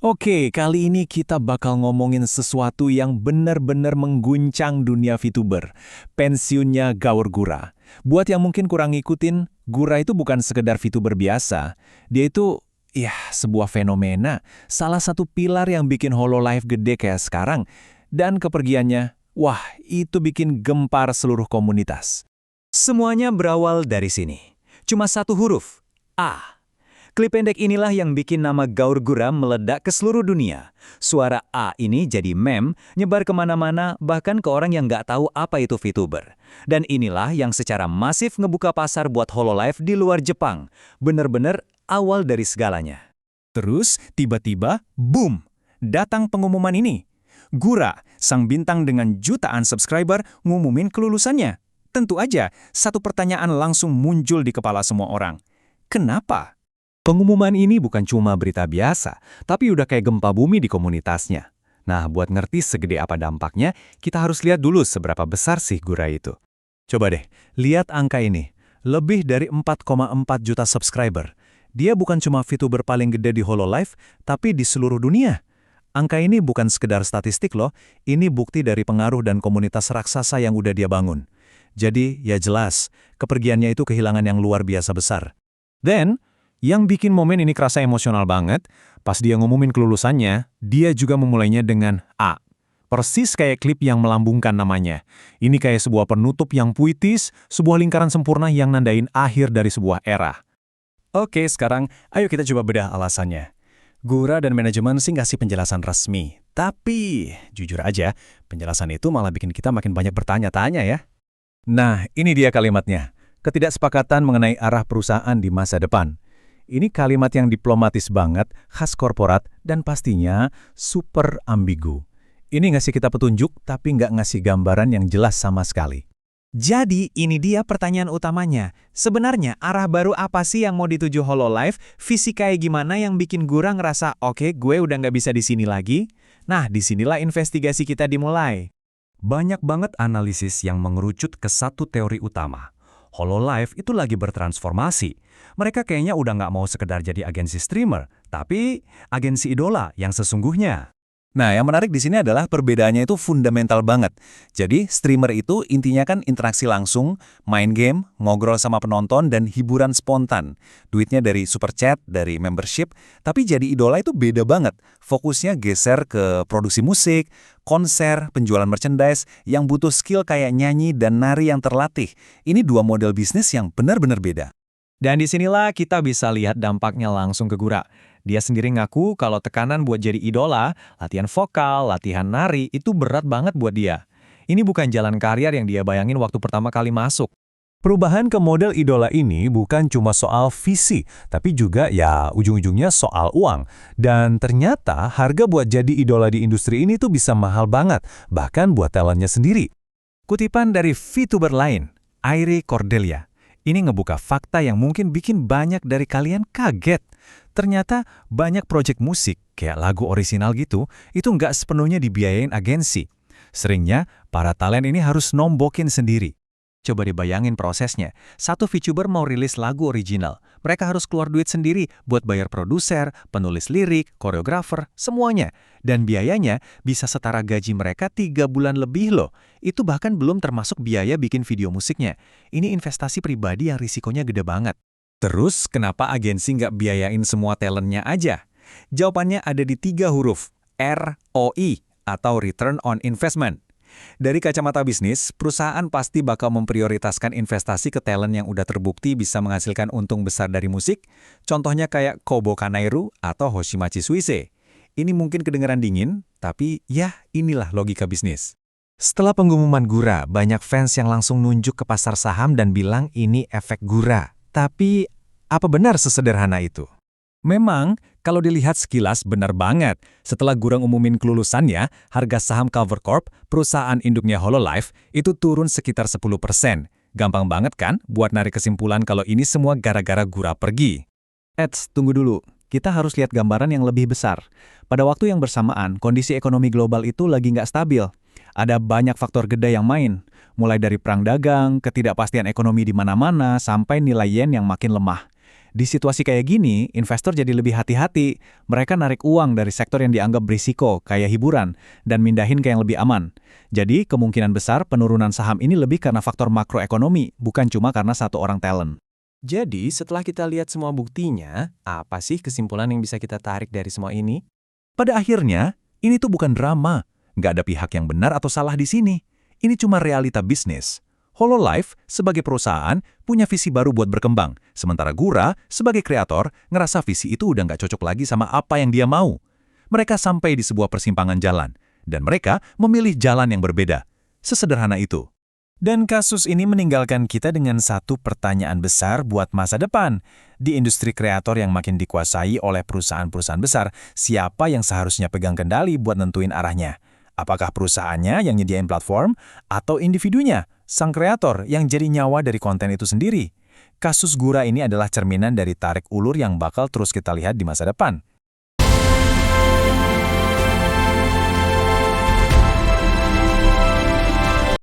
Oke, kali ini kita bakal ngomongin sesuatu yang benar-benar mengguncang dunia VTuber. Pensiunnya Gaur Gura. Buat yang mungkin kurang ngikutin, Gura itu bukan sekedar VTuber biasa. Dia itu, ya, sebuah fenomena. Salah satu pilar yang bikin Hololive gede kayak sekarang. Dan kepergiannya, wah, itu bikin gempar seluruh komunitas. Semuanya berawal dari sini. Cuma satu huruf, A. Klip pendek inilah yang bikin nama Gaur Gura meledak ke seluruh dunia. Suara A ini jadi meme, nyebar kemana-mana, bahkan ke orang yang nggak tahu apa itu VTuber. Dan inilah yang secara masif ngebuka pasar buat Hololive di luar Jepang. Bener-bener awal dari segalanya. Terus, tiba-tiba, boom! Datang pengumuman ini. Gura, sang bintang dengan jutaan subscriber, ngumumin kelulusannya. Tentu aja, satu pertanyaan langsung muncul di kepala semua orang. Kenapa? Pengumuman ini bukan cuma berita biasa, tapi udah kayak gempa bumi di komunitasnya. Nah, buat ngerti segede apa dampaknya, kita harus lihat dulu seberapa besar sih Gura itu. Coba deh, lihat angka ini. Lebih dari 4,4 juta subscriber. Dia bukan cuma VTuber paling gede di Hololive, tapi di seluruh dunia. Angka ini bukan sekedar statistik loh, ini bukti dari pengaruh dan komunitas raksasa yang udah dia bangun. Jadi, ya jelas, kepergiannya itu kehilangan yang luar biasa besar. Dan, yang bikin momen ini kerasa emosional banget, pas dia ngumumin kelulusannya, dia juga memulainya dengan A. Persis kayak klip yang melambungkan namanya. Ini kayak sebuah penutup yang puitis, sebuah lingkaran sempurna yang nandain akhir dari sebuah era. Oke, sekarang ayo kita coba bedah alasannya. Gura dan manajemen sih ngasih penjelasan resmi. Tapi, jujur aja, penjelasan itu malah bikin kita makin banyak bertanya-tanya ya. Nah, ini dia kalimatnya. Ketidaksepakatan mengenai arah perusahaan di masa depan. Ini kalimat yang diplomatis banget, khas korporat, dan pastinya super ambigu. Ini ngasih kita petunjuk, tapi nggak ngasih gambaran yang jelas sama sekali. Jadi, ini dia pertanyaan utamanya. Sebenarnya, arah baru apa sih yang mau dituju Hololive? Visi kayak gimana yang bikin Gura ngerasa, oke, gue udah nggak bisa di sini lagi? Nah, disinilah investigasi kita dimulai. Banyak banget analisis yang mengerucut ke satu teori utama. Hololive itu lagi bertransformasi. Mereka kayaknya udah nggak mau sekedar jadi agensi streamer, tapi agensi idola yang sesungguhnya. Nah, yang menarik di sini adalah perbedaannya itu fundamental banget. Jadi, streamer itu intinya kan interaksi langsung, main game, ngobrol sama penonton, dan hiburan spontan. Duitnya dari super chat, dari membership, tapi jadi idola itu beda banget. Fokusnya geser ke produksi musik, konser, penjualan merchandise, yang butuh skill kayak nyanyi dan nari yang terlatih. Ini dua model bisnis yang benar-benar beda. Dan disinilah kita bisa lihat dampaknya langsung ke Gura. Dia sendiri ngaku kalau tekanan buat jadi idola, latihan vokal, latihan nari, itu berat banget buat dia. Ini bukan jalan karir yang dia bayangin waktu pertama kali masuk. Perubahan ke model idola ini bukan cuma soal visi, tapi juga ya ujung-ujungnya soal uang. Dan ternyata harga buat jadi idola di industri ini tuh bisa mahal banget, bahkan buat talentnya sendiri. Kutipan dari VTuber lain, Airi Cordelia. Ini ngebuka fakta yang mungkin bikin banyak dari kalian kaget. Ternyata banyak proyek musik, kayak lagu orisinal gitu, itu nggak sepenuhnya dibiayain agensi. Seringnya, para talent ini harus nombokin sendiri. Coba dibayangin prosesnya. Satu VTuber mau rilis lagu original. Mereka harus keluar duit sendiri buat bayar produser, penulis lirik, koreografer, semuanya. Dan biayanya bisa setara gaji mereka 3 bulan lebih loh. Itu bahkan belum termasuk biaya bikin video musiknya. Ini investasi pribadi yang risikonya gede banget. Terus, kenapa agensi nggak biayain semua talentnya aja? Jawabannya ada di 3 huruf, ROI atau Return on Investment. Dari kacamata bisnis, perusahaan pasti bakal memprioritaskan investasi ke talent yang udah terbukti bisa menghasilkan untung besar dari musik, contohnya kayak Kobo Kanairu atau Hoshimachi Suise. Ini mungkin kedengaran dingin, tapi ya inilah logika bisnis. Setelah pengumuman Gura, banyak fans yang langsung nunjuk ke pasar saham dan bilang ini efek Gura. Tapi, apa benar sesederhana itu? Memang, kalau dilihat sekilas benar banget. Setelah Gura ngumumin kelulusannya, harga saham Culver Corp, perusahaan induknya Hololive, itu turun sekitar 10%. Gampang banget kan buat narik kesimpulan kalau ini semua gara-gara Gura pergi. Tunggu dulu. Kita harus lihat gambaran yang lebih besar. Pada waktu yang bersamaan, kondisi ekonomi global itu lagi nggak stabil. Ada banyak faktor gede yang main. Mulai dari perang dagang, ketidakpastian ekonomi di mana-mana, sampai nilai yen yang makin lemah. Di situasi kayak gini, investor jadi lebih hati-hati. Mereka narik uang dari sektor yang dianggap berisiko, kayak hiburan, dan mindahin ke yang lebih aman. Jadi, kemungkinan besar penurunan saham ini lebih karena faktor makroekonomi, bukan cuma karena satu orang talent. Jadi, setelah kita lihat semua buktinya, apa sih kesimpulan yang bisa kita tarik dari semua ini? Pada akhirnya, ini tuh bukan drama. Nggak ada pihak yang benar atau salah di sini. Ini cuma realita bisnis. Hololive sebagai perusahaan punya visi baru buat berkembang, sementara Gura sebagai kreator ngerasa visi itu udah nggak cocok lagi sama apa yang dia mau. Mereka sampai di sebuah persimpangan jalan, dan mereka memilih jalan yang berbeda. Sesederhana itu. Dan kasus ini meninggalkan kita dengan satu pertanyaan besar buat masa depan. Di industri kreator yang makin dikuasai oleh perusahaan-perusahaan besar, siapa yang seharusnya pegang kendali buat nentuin arahnya? Apakah perusahaannya yang nyediain platform, atau individunya, sang kreator yang jadi nyawa dari konten itu sendiri? Kasus Gura ini adalah cerminan dari tarik ulur yang bakal terus kita lihat di masa depan.